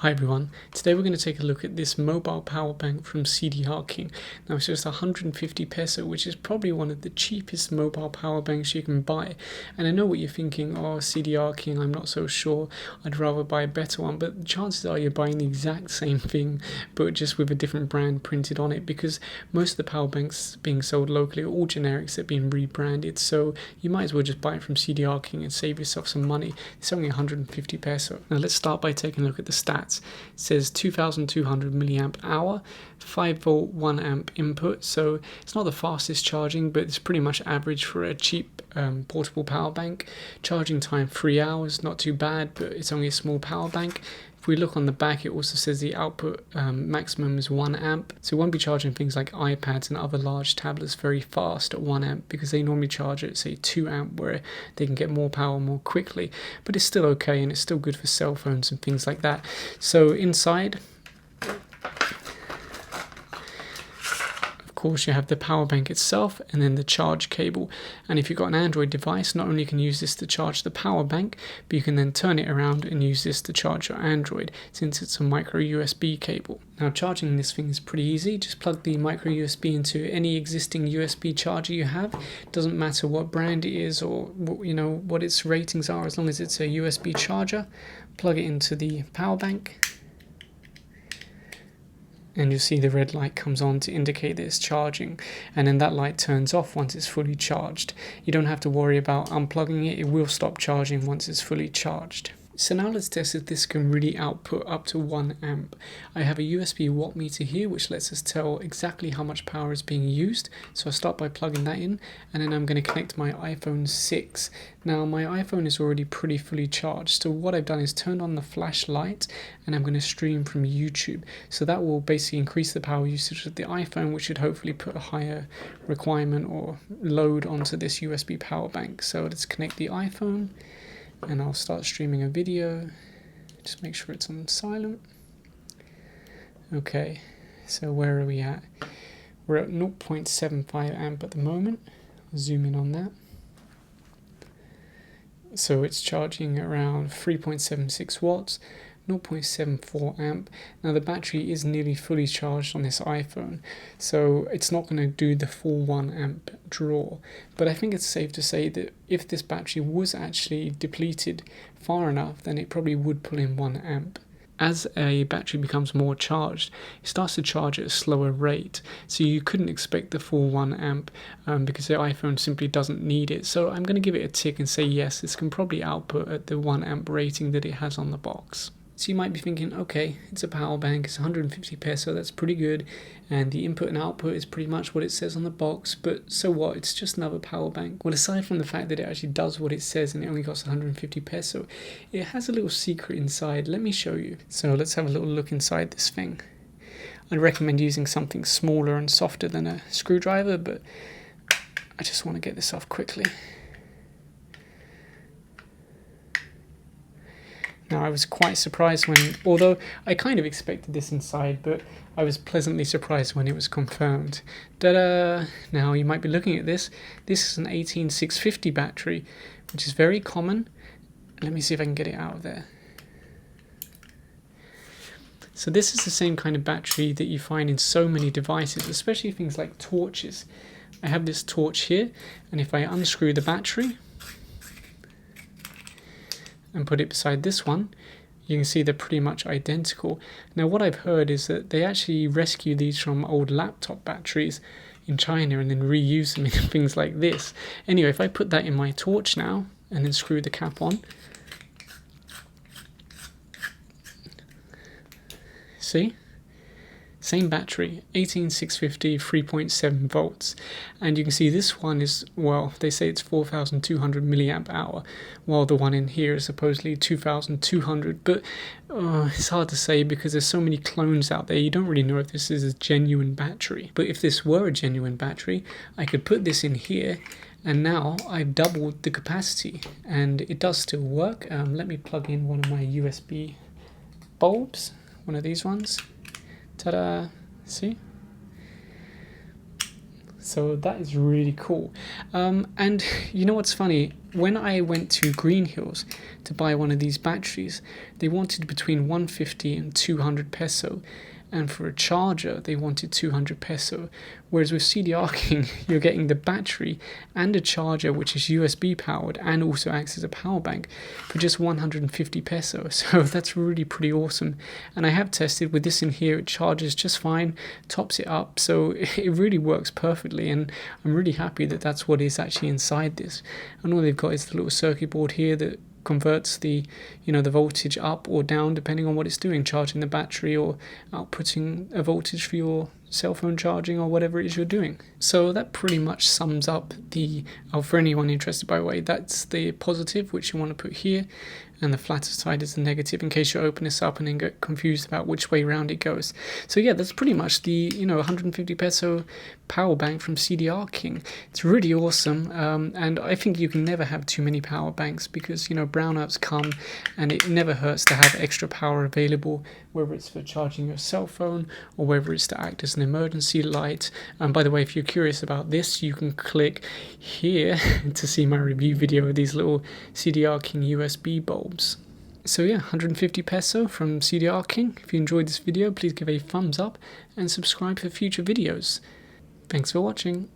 Hi everyone, today we're going to take a look at this mobile power bank from CDRKING. Now it's just 150 peso, which is probably one of the cheapest mobile power banks you can buy. And I know what you're thinking, oh CDRKING, I'm not so sure, I'd rather buy a better one, but chances are you're buying the exact same thing, but just with a different brand printed on it, because most of the power banks being sold locally are all generics that are being rebranded, so you might as well just buy it from CDRKING and save yourself some money. It's only 150 peso. Now let's start by taking a look at the stats. It says 2200 milliamp hour, 5 volt 1 amp input, so it's not the fastest charging, but it's pretty much average for a cheap portable power bank. Charging time 3 hours, not too bad, but it's only a small power bank. If we look on the back, it also says the output maximum is 1 amp, so it won't be charging things like iPads and other large tablets very fast at 1 amp, because they normally charge at say 2 amp where they can get more power more quickly, but it's still okay and it's still good for cell phones and things like that. So inside, of course, you have the power bank itself and then the charge cable. And if you've got an Android device, not only can you use this to charge the power bank, but you can then turn it around and use this to charge your Android, since it's a micro USB cable. Now charging this thing is pretty easy. Just plug the micro USB into any existing USB charger you have. It doesn't matter what brand it is or what its ratings are, as long as it's a USB charger. Plug it into the power bank, and you'll see the red light comes on to indicate that it's charging, and then that light turns off once it's fully charged. You don't have to worry about unplugging it, it will stop charging once it's fully charged. So now let's test if this can really output up to 1 amp. I have a USB watt meter here which lets us tell exactly how much power is being used. So I'll start by plugging that in, and then I'm going to connect my iPhone 6. Now my iPhone is already pretty fully charged, so what I've done is turned on the flashlight and I'm going to stream from YouTube. So that will basically increase the power usage of the iPhone, which should hopefully put a higher requirement or load onto this USB power bank. So let's connect the iPhone, and I'll start streaming a video. Just make sure it's on silent. Okay, so where are we at? We're at 0.75 amp at the moment. I'll zoom in on that. So it's charging around 3.76 watts, 0.74 amp. Now the battery is nearly fully charged on this iPhone, so it's not going to do the full 1 amp draw, but I think it's safe to say that if this battery was actually depleted far enough, then it probably would pull in 1 amp. As a battery becomes more charged, it starts to charge at a slower rate, so you couldn't expect the full 1 amp because the iPhone simply doesn't need it. So I'm going to give it a tick and say yes, this can probably output at the 1 amp rating that it has on the box. So you might be thinking, okay, it's a power bank, it's 150 peso, that's pretty good, and the input and output is pretty much what it says on the box, but so what, it's just another power bank. Well, aside from the fact that it actually does what it says and it only costs 150 peso, it has a little secret inside. Let me show you. So let's have a little look inside this thing. I'd recommend using something smaller and softer than a screwdriver, but I just want to get this off quickly. Now I was quite surprised when, although I kind of expected this inside, but I was pleasantly surprised when it was confirmed. Ta-da! Now you might be looking at this. This is an 18650 battery, which is very common. Let me see if I can get it out of there. So this is the same kind of battery that you find in so many devices, especially things like torches. I have this torch here, and if I unscrew the battery and put it beside this one, you can see they're pretty much identical. Now what I've heard is that they actually rescue these from old laptop batteries in China and then reuse them in things like this. Anyway, if I put that in my torch now and then screw the cap on, see? Same battery, 18650, 3.7 volts, and you can see this one is, well, they say it's 4200 milliamp hour, while the one in here is supposedly 2200, but it's hard to say because there's so many clones out there, you don't really know if this is a genuine battery. But if this were a genuine battery, I could put this in here, and now I've doubled the capacity, and it does still work. Let me plug in one of my USB bulbs, one of these ones. Ta-da! See? So that is really cool. And you know what's funny? When I went to Green Hills to buy one of these batteries, they wanted between 150 and 200 peso. And for a charger, they wanted 200 peso. Whereas with CDRKING, you're getting the battery and a charger, which is USB powered and also acts as a power bank, for just 150 peso. So that's really pretty awesome. And I have tested with this in here, it charges just fine, tops it up. So it really works perfectly. And I'm really happy that that's what is actually inside this. And all they've got is the little circuit board here that converts the the voltage up or down depending on what it's doing, charging the battery or outputting a voltage for your cell phone charging or whatever it is you're doing. So that pretty much sums up the for anyone interested, by the way, that's the positive, which you want to put here, and the flatter side is the negative, in case you open this up and then get confused about which way round it goes. So yeah, that's pretty much the 150 peso power bank from CDRKING. It's really awesome, and I think you can never have too many power banks, because brownouts come, and it never hurts to have extra power available, whether it's for charging your cell phone or whether it's to act as an emergency light. And by the way, if you're curious about this, you can click here to see my review video of these little CDRKING USB bulbs. So yeah, 150 peso from CDRKING. If you enjoyed this video, please give a thumbs up and subscribe for future videos. Thanks for watching.